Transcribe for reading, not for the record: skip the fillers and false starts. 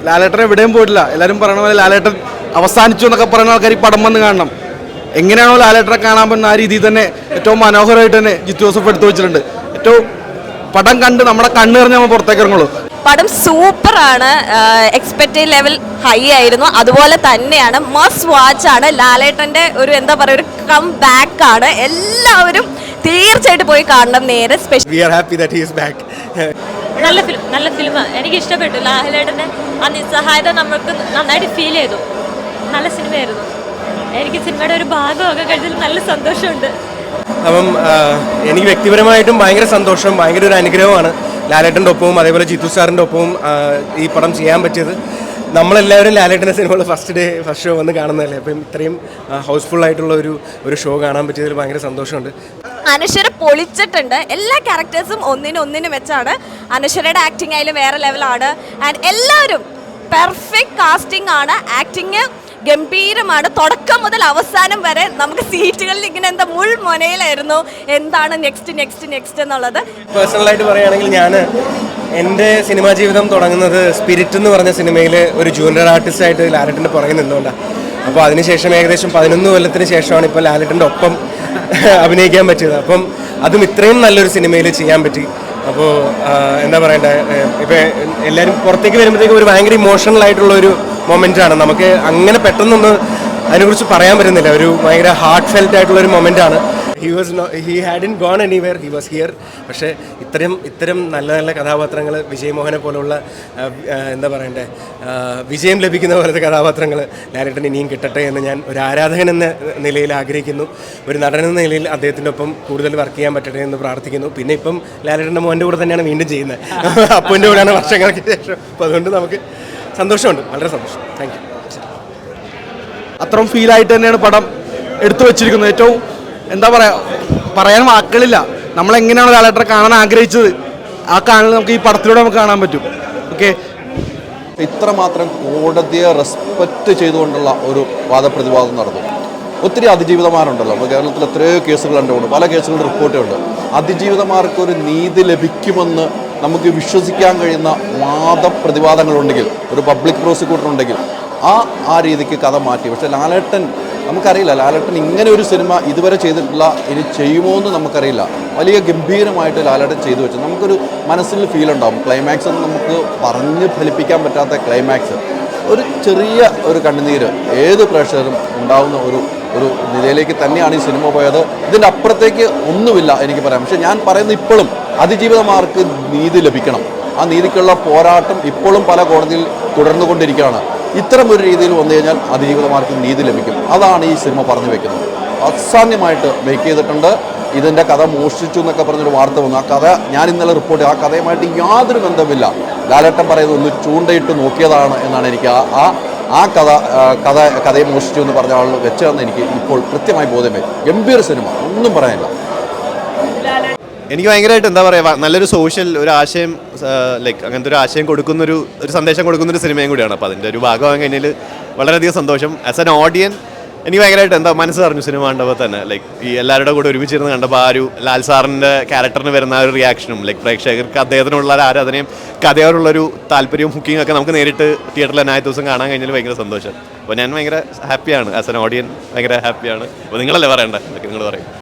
ലാലേട്ടൻ എവിടെയും പോയിട്ടില്ല. എല്ലാവരും പറയണ പോലെ ലാലേട്ടൻ അവസാനിച്ചു എന്നൊക്കെ പറയുന്ന ആൾക്കാർ ഈ പടം വന്ന് കാണണം. എങ്ങനെയാണോ ലാലേട്ടനെ കാണാൻ പറ്റുന്ന ആ രീതിയിൽ തന്നെ ഏറ്റവും മനോഹരമായിട്ട് തന്നെ ജിത്തു ജോസഫ് എടുത്തു വെച്ചിട്ടുണ്ട്. ഏറ്റവും പടം കണ്ട് നമ്മുടെ കണ്ണ് നിറഞ്ഞ് നമ്മൾ പുറത്തേക്ക് ഇറങ്ങുള്ളൂ. പടം സൂപ്പറാണ്. എക്സ്പെക്റ്റഡ് ലെവൽ ഹൈ ആയിരുന്നു. അതുപോലെ തന്നെയാണ് മസ്റ്റ് വാച്ച് ആണ്. ലാലേട്ടൻ്റെ ഒരു എന്താ പറയുക, ഒരു കം ബാക്ക് ആണ്. എല്ലാവരും തീർച്ചയായിട്ടും പോയി കാണണം. നേരെ സ്പെഷ്യൽ നല്ല ഫിലിം എനിക്ക് ഇഷ്ടപ്പെട്ടു. ലാലേട്ടൻ്റെ ആ നിസ്സഹായത നമുക്ക് നന്നായിട്ട് ഫീൽ ചെയ്തു. നല്ല സിനിമയായിരുന്നു. എനിക്ക് സിനിമയുടെ ഒരു ഭാഗമൊക്കെ കഴിഞ്ഞാൽ നല്ല സന്തോഷമുണ്ട്. അപ്പം എനിക്ക് വ്യക്തിപരമായിട്ടും ഭയങ്കര സന്തോഷം, ഭയങ്കര ഒരു അനുഗ്രഹമാണ് ലാലേട്ടൻ്റെ ഒപ്പവും അതേപോലെ ജിത്തു സാറിൻ്റെ ഒപ്പവും ഈ പടം ചെയ്യാൻ പറ്റിയത്. നമ്മളെല്ലാവരും ലാലേട്ടൻ്റെ സിനിമകൾ ഫസ്റ്റ് ഷോ വന്ന് കാണുന്നതല്ലേ. അപ്പം ഇത്രയും ഹൗസ്ഫുൾ ആയിട്ടുള്ള ഒരു ഷോ കാണാൻ പറ്റിയതിൽ ഭയങ്കര സന്തോഷമുണ്ട്. അനശ്വര പൊളിച്ചിട്ടുണ്ട്. എല്ലാ ക്യാരക്ടേഴ്സും ഒന്നിനൊന്നിന് വെച്ചാണ്. അനശ്വരയുടെ ആക്ടിങ് ആയാലും വേറെ ലെവലാണ്. ആൻഡ് എല്ലാവരും പെർഫെക്റ്റ് കാസ്റ്റിംഗ് ആണ്. ആക്ടിങ് ഗംഭീരമാണ്. തുടക്കം മുതൽ അവസാനം വരെ നമുക്ക് സീറ്റുകളിൽ ഇങ്ങനെ എന്താ മുൾമുനയിലായിരുന്നു എന്താണ് നെക്സ്റ്റ് എന്നുള്ളത്. പേഴ്സണലായിട്ട് പറയുകയാണെങ്കിൽ ഞാൻ എൻ്റെ സിനിമാ ജീവിതം തുടങ്ങുന്നത് സ്പിരിറ്റ് എന്ന് പറഞ്ഞ സിനിമയിൽ ഒരു ജൂനിയർ ആർട്ടിസ്റ്റായിട്ട് ലാലേട്ടൻ്റെ പുറകെ നിന്നുകൊണ്ടാണ്. അപ്പോൾ അതിനുശേഷം ഏകദേശം 11 കൊല്ലത്തിന് ശേഷമാണ് ഇപ്പോൾ ലാലേട്ടൻ്റെ ഒപ്പം അഭിനയിക്കാൻ പറ്റിയത്. അപ്പം അതും ഇത്രയും നല്ലൊരു സിനിമയിൽ ചെയ്യാൻ പറ്റി. അപ്പോൾ എന്താ പറയണ്ടേ, ഇപ്പം എല്ലാവരും പുറത്തേക്ക് വരുമ്പോഴത്തേക്കും ഒരു ഭയങ്കര ഇമോഷണൽ ആയിട്ടുള്ളൊരു മൊമെൻ്റാണ്. നമുക്ക് അങ്ങനെ പെട്ടെന്നൊന്നും അതിനെക്കുറിച്ച് പറയാൻ പറ്റുന്നില്ല. ഒരു ഭയങ്കര ഹാർട്ട് ഫെൽറ്റ് ആയിട്ടുള്ളൊരു മൊമെൻ്റാണ്. He hadn't gone anywhere, he was here. പക്ഷേ ഇത്തരം നല്ല നല്ല കഥാപാത്രങ്ങൾ, വിജയ് മോഹനെ പോലുള്ള എന്താ പറയണ്ടേ, വിജയം ലഭിക്കുന്ന പോലത്തെ കഥാപാത്രങ്ങൾ ലാലേട്ടൻ ഇനിയും കിട്ടട്ടെ എന്ന് ഞാൻ ഒരു ആരാധകൻ എന്ന നിലയിൽ ആഗ്രഹിക്കുന്നു. ഒരു നടൻ എന്ന നിലയിൽ അദ്ദേഹത്തിൻ്റെ ഒപ്പം കൂടുതൽ വർക്ക് ചെയ്യാൻ പറ്റട്ടെ എന്ന് പ്രാർത്ഥിക്കുന്നു. പിന്നെ ഇപ്പം ലാലേട്ടൻ്റെ മോൻ്റെ കൂടെ തന്നെയാണ് വീണ്ടും ചെയ്യുന്നത്. അപ്പൻ്റെ കൂടെയാണ് വർഷങ്ങൾക്ക് ശേഷം. അപ്പോൾ അതുകൊണ്ട് നമുക്ക് സന്തോഷമുണ്ട്, വളരെ സന്തോഷം. Thank you. അത്രയും ഫീലായിട്ട് തന്നെയാണ് പടം എടുത്തു വെച്ചിരിക്കുന്നത്. ഏറ്റവും എന്താ പറയുക, പറയാൻ വാക്കുകളില്ല. നമ്മളെങ്ങനെയാണ് ലാലേട്ടനെ കാണാൻ ആഗ്രഹിച്ചത് ആ കാണൽ നമുക്ക് ഈ പടത്തിലൂടെ നമുക്ക് കാണാൻ പറ്റും. ഓക്കെ, ഇത്രമാത്രം കോടതിയെ റെസ്പെക്റ്റ് ചെയ്തുകൊണ്ടുള്ള ഒരു വാദപ്രതിവാദം നടന്നു. ഒത്തിരി അതിജീവിതമാരുണ്ടല്ലോ, അപ്പോൾ കേരളത്തിൽ എത്രയോ കേസുകളുണ്ട്, പല കേസുകളുടെ റിപ്പോർട്ടുണ്ട്. അതിജീവിതമാർക്കൊരു നീതി ലഭിക്കുമെന്ന് നമുക്ക് വിശ്വസിക്കാൻ കഴിയുന്ന വാദപ്രതിവാദങ്ങളുണ്ടെങ്കിൽ, ഒരു പബ്ലിക് പ്രോസിക്യൂട്ടർ ഉണ്ടെങ്കിൽ ആ രീതിക്ക് കഥ മാറ്റി. പക്ഷേ ലാലേട്ടൻ, നമുക്കറിയില്ല ലാലേട്ടൻ ഇങ്ങനെ ഒരു സിനിമ ഇതുവരെ ചെയ്തിട്ടില്ല, ഇനി ചെയ്യുമോ എന്ന് നമുക്കറിയില്ല. വലിയ ഗംഭീരമായിട്ട് ലാലേട്ടൻ ചെയ്തു വെച്ചു. നമുക്കൊരു മനസ്സിൽ ഫീൽ ഉണ്ടാവും. ക്ലൈമാക്സ് ഒന്നും നമുക്ക് പറഞ്ഞ് ഫലിപ്പിക്കാൻ പറ്റാത്ത ക്ലൈമാക്സ്, ഒരു ചെറിയ ഒരു കണ്ണുനീര് ഏത് പ്രേക്ഷകരും ഉണ്ടാവുന്ന ഒരു നിലയിലേക്ക് തന്നെയാണ് ഈ സിനിമ പോയത്. ഇതിൻ്റെ അപ്പുറത്തേക്ക് ഒന്നുമില്ല എനിക്ക് പറയാം. പക്ഷേ ഞാൻ പറയുന്നത് ഇപ്പോഴും അതിജീവിതമാർക്ക് നീതി ലഭിക്കണം. ആ നീതിക്കുള്ള പോരാട്ടം ഇപ്പോഴും പല കോടതിയിൽ തുടർന്നുകൊണ്ടിരിക്കുകയാണ്. ഇത്തരം ഒരു രീതിയിൽ വന്നു കഴിഞ്ഞാൽ അതിജീവിതമാർക്ക് നീതി ലഭിക്കും. അതാണ് ഈ സിനിമ പറഞ്ഞു വെക്കുന്നത്. അസാധ്യമായിട്ട് മേക്ക് ചെയ്തിട്ടുണ്ട്. ഇതിൻ്റെ കഥ മോഷ്ടിച്ചു എന്നൊക്കെ പറഞ്ഞൊരു വാർത്ത വന്നു. ആ കഥ ഞാൻ ഇന്നലെ റിപ്പോർട്ട് ചെയ്തു. ആ കഥയുമായിട്ട് യാതൊരു ബന്ധമില്ല. ലാലേട്ടൻ പറയുന്നത് ഒന്ന് ചൂണ്ടയിട്ട് നോക്കിയതാണ് എന്നാണ് എനിക്ക് ആ കഥയെ മോഷ്ടിച്ചു എന്ന് പറഞ്ഞ ആൾ വെച്ചതെന്ന് എനിക്ക് ഇപ്പോൾ കൃത്യമായി ബോധ്യമായി. ഗംഭീര സിനിമ, ഒന്നും പറയാനില്ല. എനിക്ക് ഭയങ്കരമായിട്ട് എന്താ പറയുക, നല്ലൊരു സോഷ്യൽ ഒരു ആശയം, ലൈക്ക് അങ്ങനത്തെ ഒരു ആശയം കൊടുക്കുന്നൊരു സന്ദേശം കൊടുക്കുന്നൊരു സിനിമയും കൂടിയാണ്. അപ്പോൾ അതിൻ്റെ ഒരു ഭാഗമാകാൻ കഴിഞ്ഞാൽ വളരെയധികം സന്തോഷം. ആസ് ആൻ ഓഡിയൻ എനിക്ക് ഭയങ്കരമായിട്ട് എന്താ മനസ്സ് പറഞ്ഞു സിനിമ കണ്ടപ്പോൾ തന്നെ. ലൈക്ക് ഈ എല്ലാവരുടെ കൂടെ ഒരുമിച്ചിരുന്ന് കണ്ടപ്പോൾ ആ ഒരു ലാൽ സാറിൻ്റെ ക്യാരക്ടറിന് വരുന്ന ആ ഒരു റിയാക്ഷനും, ലൈക്ക് പ്രേക്ഷകർക്ക് അദ്ദേഹത്തിനുള്ള ഒരു ആരാധനയും കഥയോടുള്ളൊരു താല്പര്യവും ഹുക്കിംഗ് ഒക്കെ നമുക്ക് നേരിട്ട് തിയേറ്ററിൽ തന്നെ ദിവസം കാണാൻ കഴിഞ്ഞാൽ ഭയങ്കര സന്തോഷം. അപ്പോൾ ഞാൻ ഭയങ്കര ഹാപ്പിയാണ്. ആസ് ആൻ ഓഡിയൻ ഭയങ്കര ഹാപ്പിയാണ്. അപ്പോൾ നിങ്ങളല്ലേ പറയണ്ടേ, നിങ്ങൾ പറയും.